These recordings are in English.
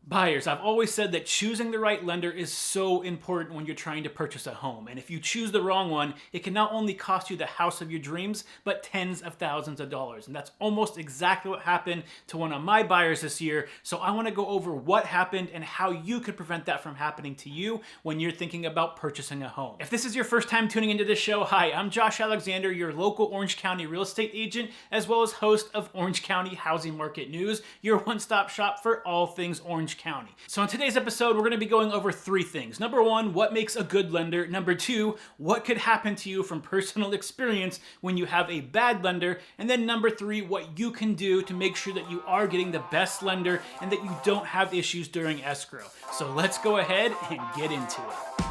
Buyers, I've always said that choosing the right lender is so important when you're trying to purchase a home. And if you choose the wrong one, it can not only cost you the house of your dreams, but tens of thousands of dollars. And that's almost exactly what happened to one of my buyers this year. So I want to go over what happened and how you could prevent that from happening to you when you're thinking about purchasing a home. If this is your first time tuning into this show, hi, I'm Josh Alexander, your local Orange County real estate agent, as well as host of Orange County Housing Market News, your one-stop shop for all things Orange County. So in today's episode, we're going to be going over three things. Number one, what makes a good lender? Number two, what could happen to you from personal experience when you have a bad lender? And then number three, what you can do to make sure that you are getting the best lender and that you don't have issues during escrow. So let's go ahead and get into it.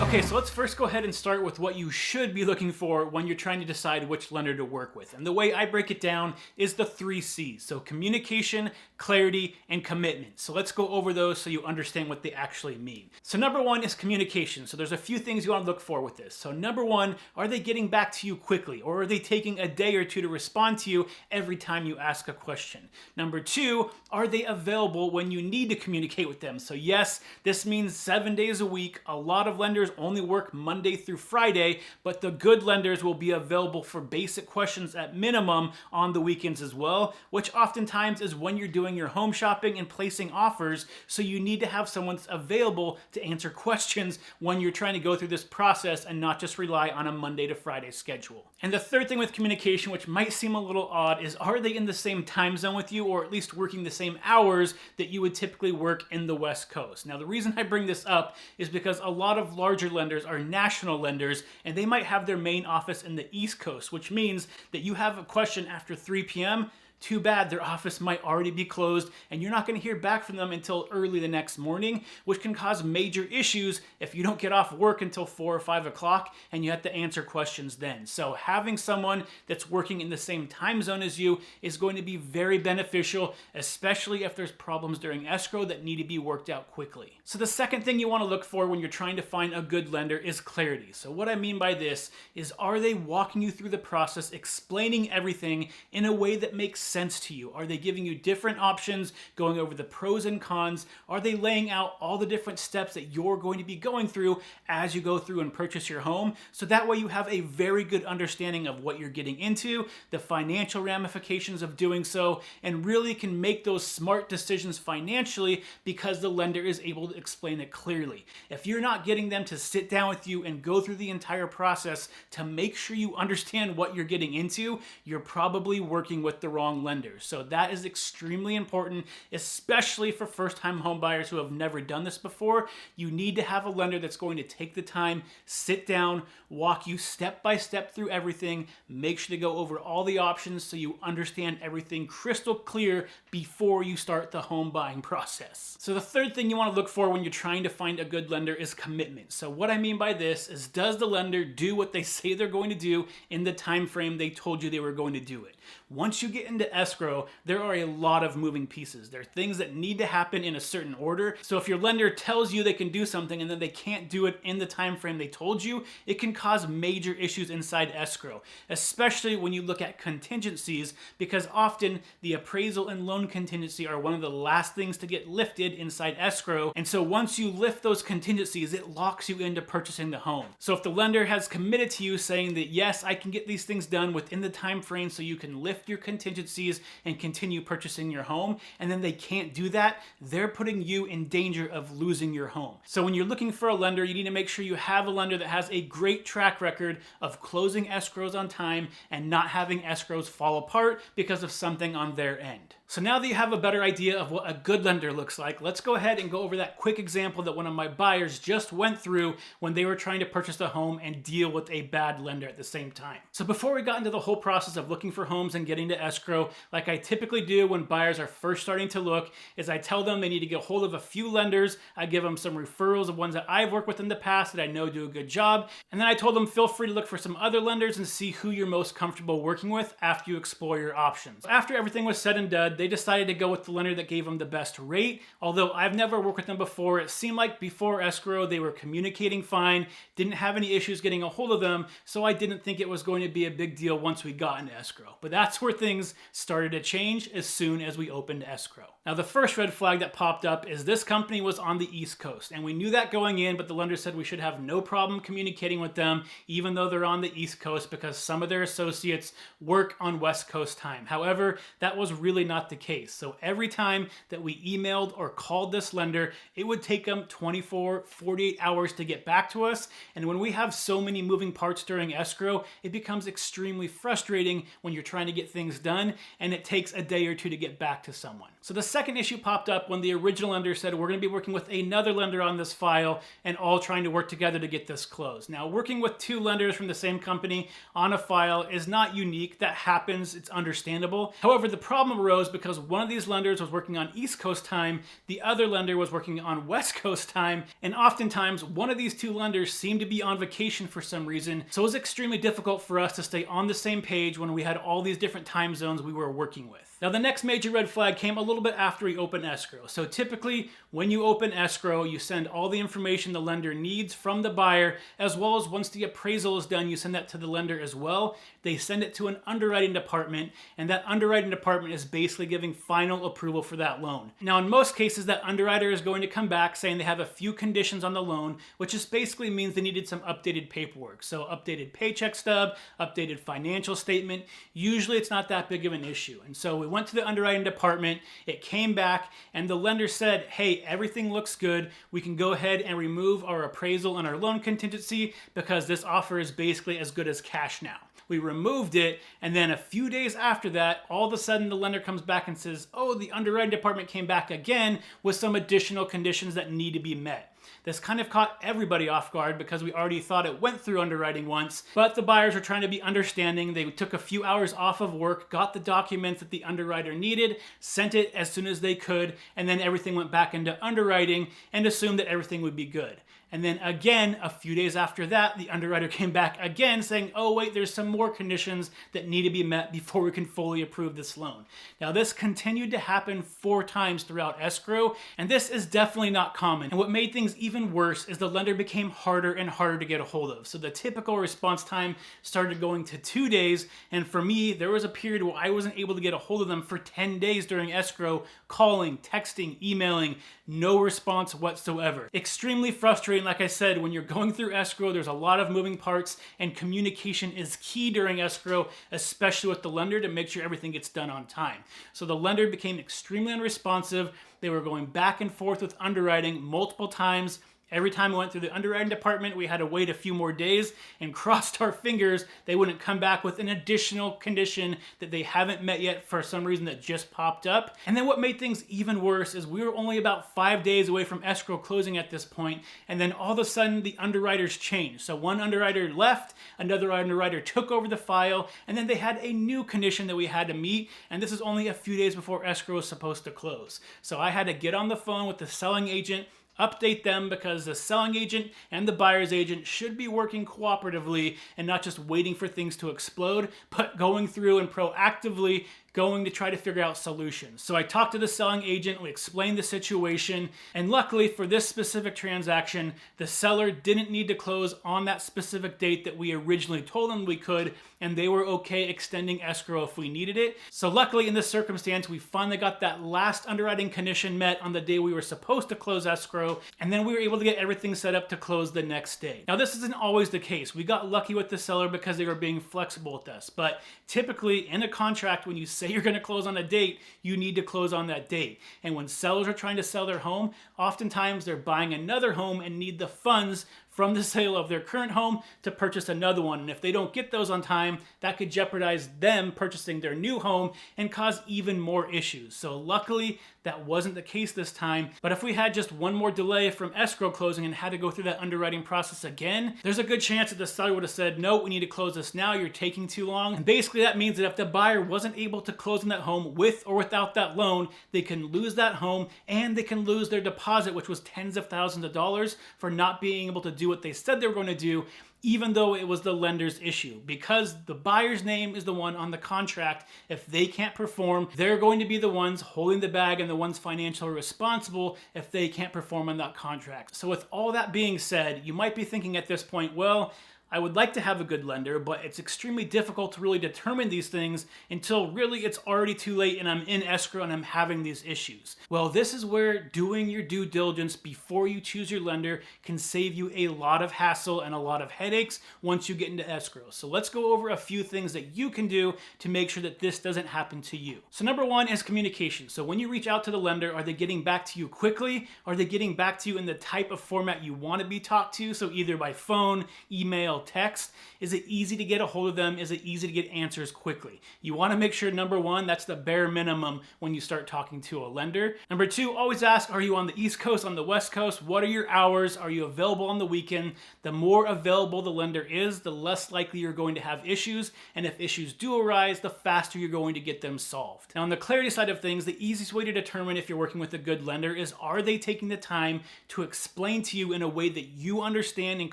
Okay, so let's first go ahead and start with what you should be looking for when you're trying to decide which lender to work with. And the way I break it down is the 3 C's. So communication, clarity, and commitment. So let's go over those so you understand what they actually mean. So number one is communication. So there's a few things you want to look for with this. So number one, are they getting back to you quickly? Or are they taking a day or two to respond to you every time you ask a question? Number two, are they available when you need to communicate with them? So yes, this means 7 days a week. A lot of lenders only work Monday through Friday, but the good lenders will be available for basic questions at minimum on the weekends as well, which oftentimes is when you're doing your home shopping and placing offers. So you need to have someone that's available to answer questions when you're trying to go through this process and not just rely on a Monday to Friday schedule. And the third thing with communication, which might seem a little odd, is are they in the same time zone with you, or at least working the same hours that you would typically work in the West Coast? Now, the reason I bring this up is because a lot of larger lenders are national lenders, and they might have their main office in the East Coast, which means that you have a question after 3 p.m., too bad, their office might already be closed and you're not going to hear back from them until early the next morning, which can cause major issues if you don't get off work until 4 or 5 o'clock and you have to answer questions then. So having someone that's working in the same time zone as you is going to be very beneficial, especially if there's problems during escrow that need to be worked out quickly. So the second thing you want to look for when you're trying to find a good lender is clarity. So what I mean by this is, are they walking you through the process, explaining everything in a way that makes sense to you? Are they giving you different options, going over the pros and cons? Are they laying out all the different steps that you're going to be going through as you go through and purchase your home? So that way you have a very good understanding of what you're getting into, the financial ramifications of doing so, and really can make those smart decisions financially because the lender is able to explain it clearly. If you're not getting them to sit down with you and go through the entire process to make sure you understand what you're getting into, you're probably working with the wrong lenders. So that is extremely important, especially for first-time home buyers who have never done this before. You need to have a lender that's going to take the time, sit down, walk you step by step through everything, make sure to go over all the options so you understand everything crystal clear before you start the home buying process. So the third thing you want to look for when you're trying to find a good lender is commitment. So what I mean by this is, does the lender do what they say they're going to do in the time frame they told you they were going to do it? Once you get into escrow, there are a lot of moving pieces. There are things that need to happen in a certain order. So if your lender tells you they can do something and then they can't do it in the time frame they told you, it can cause major issues inside escrow, especially when you look at contingencies, because often the appraisal and loan contingency are one of the last things to get lifted inside escrow. And so once you lift those contingencies, it locks you into purchasing the home. So if the lender has committed to you saying that, yes, I can get these things done within the time frame so you can lift your contingencies and continue purchasing your home, and then they can't do that, they're putting you in danger of losing your home. So when you're looking for a lender, you need to make sure you have a lender that has a great track record of closing escrows on time and not having escrows fall apart because of something on their end. So now that you have a better idea of what a good lender looks like, let's go ahead and go over that quick example that one of my buyers just went through when they were trying to purchase a home and deal with a bad lender at the same time. So before we got into the whole process of looking for homes and getting to escrow, like I typically do when buyers are first starting to look, is I tell them they need to get a hold of a few lenders. I give them some referrals of ones that I've worked with in the past that I know do a good job. And then I told them, feel free to look for some other lenders and see who you're most comfortable working with after you explore your options. After everything was said and done, they decided to go with the lender that gave them the best rate. Although I've never worked with them before, it seemed like before escrow they were communicating fine, didn't have any issues getting a hold of them, so I didn't think it was going to be a big deal once we got into escrow. But that's where things started to change as soon as we opened escrow. Now the first red flag that popped up is this company was on the East Coast, and we knew that going in, but the lender said we should have no problem communicating with them even though they're on the East Coast because some of their associates work on West Coast time. However, that was really not the case. So every time that we emailed or called this lender, it would take them 24, 48 hours to get back to us. And when we have so many moving parts during escrow, it becomes extremely frustrating when you're trying to get things done and it takes a day or two to get back to someone. So the second issue popped up when the original lender said we're going to be working with another lender on this file and all trying to work together to get this closed. Now, working with two lenders from the same company on a file is not unique. That happens. It's understandable. However, the problem arose because one of these lenders was working on East Coast time, the other lender was working on West Coast time, and oftentimes one of these two lenders seemed to be on vacation for some reason, so it was extremely difficult for us to stay on the same page when we had all these different time zones we were working with. Now, the next major red flag came a little bit after we opened escrow. So typically, when you open escrow, you send all the information the lender needs from the buyer, as well as once the appraisal is done, you send that to the lender as well. They send it to an underwriting department, and that underwriting department is basically giving final approval for that loan. Now, in most cases, that underwriter is going to come back saying they have a few conditions on the loan, which just basically means they needed some updated paperwork. So updated paycheck stub, updated financial statement. Usually it's not that big of an issue. And so we went to the underwriting department, it came back, and the lender said, hey, everything looks good. We can go ahead and remove our appraisal and our loan contingency because this offer is basically as good as cash now. We removed it, and then a few days after that, all of a sudden the lender comes back and says, oh, the underwriting department came back again with some additional conditions that need to be met. This kind of caught everybody off guard because we already thought it went through underwriting once, but the buyers were trying to be understanding. They took a few hours off of work, got the documents that the underwriter needed, sent it as soon as they could, and then everything went back into underwriting and assumed that everything would be good. And then again, a few days after that, the underwriter came back again saying, oh wait, there's some more conditions that need to be met before we can fully approve this loan. Now this continued to happen 4 times throughout escrow, and this is definitely not common. And what made things even worse is the lender became harder and harder to get a hold of. So the typical response time started going to 2 days, and for me, there was a period where I wasn't able to get a hold of them for 10 days during escrow, calling, texting, emailing, no response whatsoever. Extremely frustrating. Like I said, when you're going through escrow, there's a lot of moving parts and communication is key during escrow, especially with the lender to make sure everything gets done on time. So the lender became extremely unresponsive. They were going back and forth with underwriting multiple times. Every time we went through the underwriting department, we had to wait a few more days and crossed our fingers they wouldn't come back with an additional condition that they haven't met yet for some reason that just popped up. And then what made things even worse is we were only about 5 days away from escrow closing at this point, and then all of a sudden the underwriters changed. So one underwriter left, another underwriter took over the file, and then they had a new condition that we had to meet, and this is only a few days before escrow was supposed to close. So I had to get on the phone with the selling agent, update them because the selling agent and the buyer's agent should be working cooperatively and not just waiting for things to explode, but going through and proactively going to try to figure out solutions. So I talked to the selling agent, we explained the situation, and luckily for this specific transaction, the seller didn't need to close on that specific date that we originally told them we could, and they were okay extending escrow if we needed it. So luckily in this circumstance, we finally got that last underwriting condition met on the day we were supposed to close escrow, and then we were able to get everything set up to close the next day. Now this isn't always the case. We got lucky with the seller because they were being flexible with us, but typically in a contract, when you say you're going to close on a date, you need to close on that date. And when sellers are trying to sell their home, oftentimes they're buying another home and need the funds from the sale of their current home to purchase another one. And if they don't get those on time, that could jeopardize them purchasing their new home and cause even more issues. So luckily, that wasn't the case this time. But if we had just one more delay from escrow closing and had to go through that underwriting process again, there's a good chance that the seller would have said, no, we need to close this now, you're taking too long. And basically that means that if the buyer wasn't able to close on that home with or without that loan, they can lose that home and they can lose their deposit, which was tens of thousands of dollars for not being able to do what they said they were going to do. even though it was the lender's issue, because the buyer's name is the one on the contract. If they can't perform, they're going to be the ones holding the bag and the ones financially responsible if they can't perform on that contract. So with all that being said, you might be thinking at this point, well, I would like to have a good lender, but it's extremely difficult to really determine these things until really it's already too late and I'm in escrow and I'm having these issues. Well, this is where doing your due diligence before you choose your lender can save you a lot of hassle and a lot of headaches once you get into escrow. So let's go over a few things that you can do to make sure that this doesn't happen to you. So number one is communication. So when you reach out to the lender, are they getting back to you quickly? Are they getting back to you in the type of format you want to be talked to? So either by phone, email, text. Is it easy to get a hold of them? Is it easy to get answers quickly? You want to make sure, number one, that's the bare minimum when you start talking to a lender. Number two, always ask, are you on the East Coast, on the West Coast? What are your hours? Are you available on the weekend? The more available the lender is, the less likely you're going to have issues. And if issues do arise, the faster you're going to get them solved. Now, on the clarity side of things, the easiest way to determine if you're working with a good lender is, are they taking the time to explain to you in a way that you understand and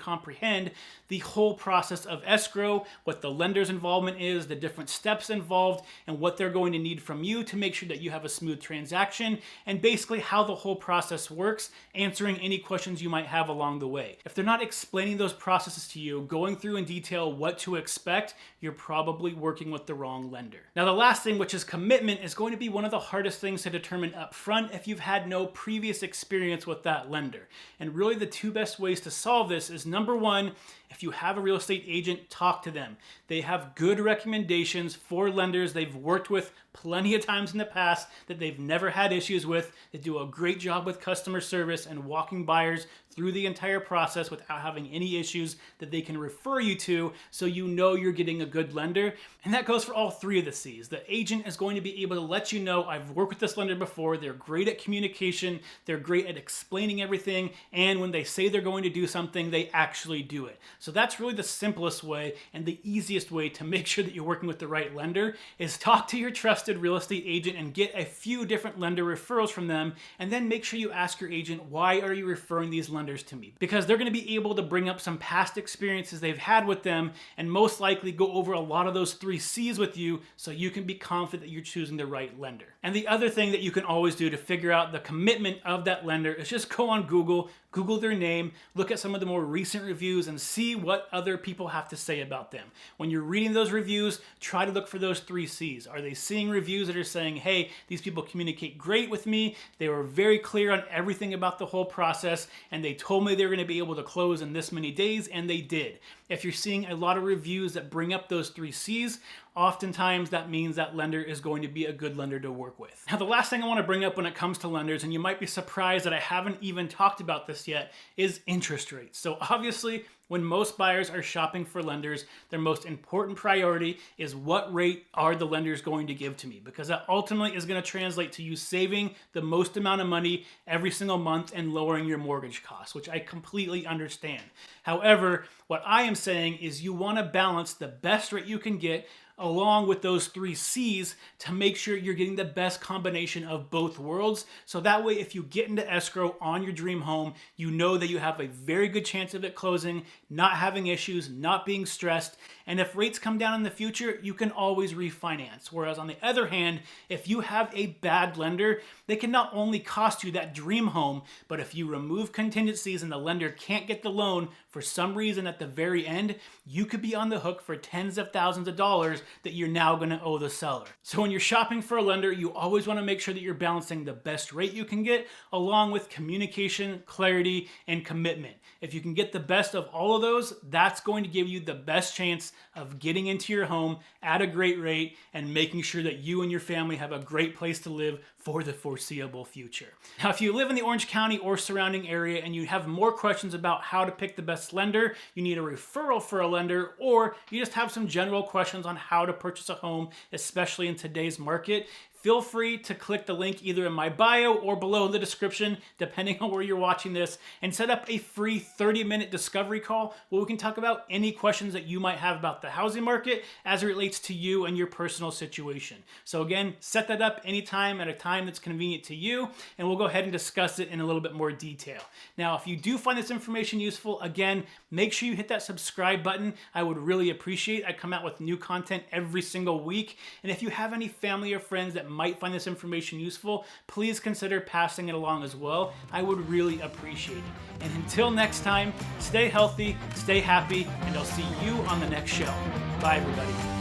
comprehend the whole process of escrow, what the lender's involvement is, the different steps involved, and what they're going to need from you to make sure that you have a smooth transaction, and basically how the whole process works, answering any questions you might have along the way. If they're not explaining those processes to you, going through in detail what to expect, you're probably working with the wrong lender. Now, the last thing, which is commitment, is going to be one of the hardest things to determine up front if you've had no previous experience with that lender. And really the two best ways to solve this is, number one, if you have a real estate agent, talk to them. They have good recommendations for lenders they've worked with plenty of times in the past that they've never had issues with. They do a great job with customer service and walking buyers through the entire process without having any issues that they can refer you to, so you know you're getting a good lender. And that goes for all three of the C's. The agent is going to be able to let you know, I've worked with this lender before, they're great at communication, they're great at explaining everything, and when they say they're going to do something, they actually do it. So that's really the simplest way and the easiest way to make sure that you're working with the right lender, is talk to your trusted real estate agent and get a few different lender referrals from them, and then make sure you ask your agent, why are you referring these lenders to me? Because they're going to be able to bring up some past experiences they've had with them and most likely go over a lot of those three C's with you, so you can be confident that you're choosing the right lender. And the other thing that you can always do to figure out the commitment of that lender is just go on Google their name, look at some of the more recent reviews, and see what other people have to say about them. When you're reading those reviews, try to look for those three C's. Are they seeing reviews that are saying, hey, these people communicate great with me, they were very clear on everything about the whole process, and they told me they were going to be able to close in this many days, and they did. If you're seeing a lot of reviews that bring up those three C's, oftentimes that means that lender is going to be a good lender to work with. Now, the last thing I want to bring up when it comes to lenders, and you might be surprised that I haven't even talked about this yet, is interest rates. So obviously, when most buyers are shopping for lenders, their most important priority is, what rate are the lenders going to give to me? Because that ultimately is going to translate to you saving the most amount of money every single month and lowering your mortgage costs, which I completely understand. However, what I am saying is you want to balance the best rate you can get along with those three C's to make sure you're getting the best combination of both worlds. So that way, if you get into escrow on your dream home, you know that you have a very good chance of it closing, not having issues, not being stressed. And if rates come down in the future, you can always refinance. Whereas on the other hand, if you have a bad lender, they can not only cost you that dream home, but if you remove contingencies and the lender can't get the loan for some reason at the very end, you could be on the hook for tens of thousands of dollars that you're now going to owe the seller. So when you're shopping for a lender, you always want to make sure that you're balancing the best rate you can get along with communication, clarity, and commitment. If you can get the best of all of those, that's going to give you the best chance of getting into your home at a great rate and making sure that you and your family have a great place to live for the foreseeable future. Now, if you live in the Orange County or surrounding area and you have more questions about how to pick the best lender, you need a referral for a lender, or you just have some general questions on how to purchase a home, especially in today's market, feel free to click the link either in my bio or below in the description, depending on where you're watching this, and set up a free 30-minute discovery call where we can talk about any questions that you might have about the housing market as it relates to you and your personal situation. So again, set that up anytime at a time that's convenient to you, and we'll go ahead and discuss it in a little bit more detail. Now, if you do find this information useful, again, make sure you hit that subscribe button. I would really appreciate it. I come out with new content every single week, and if you have any family or friends that might find this information useful, please consider passing it along as well. I would really appreciate it. And until next time, stay healthy, stay happy, and I'll see you on the next show. Bye, everybody.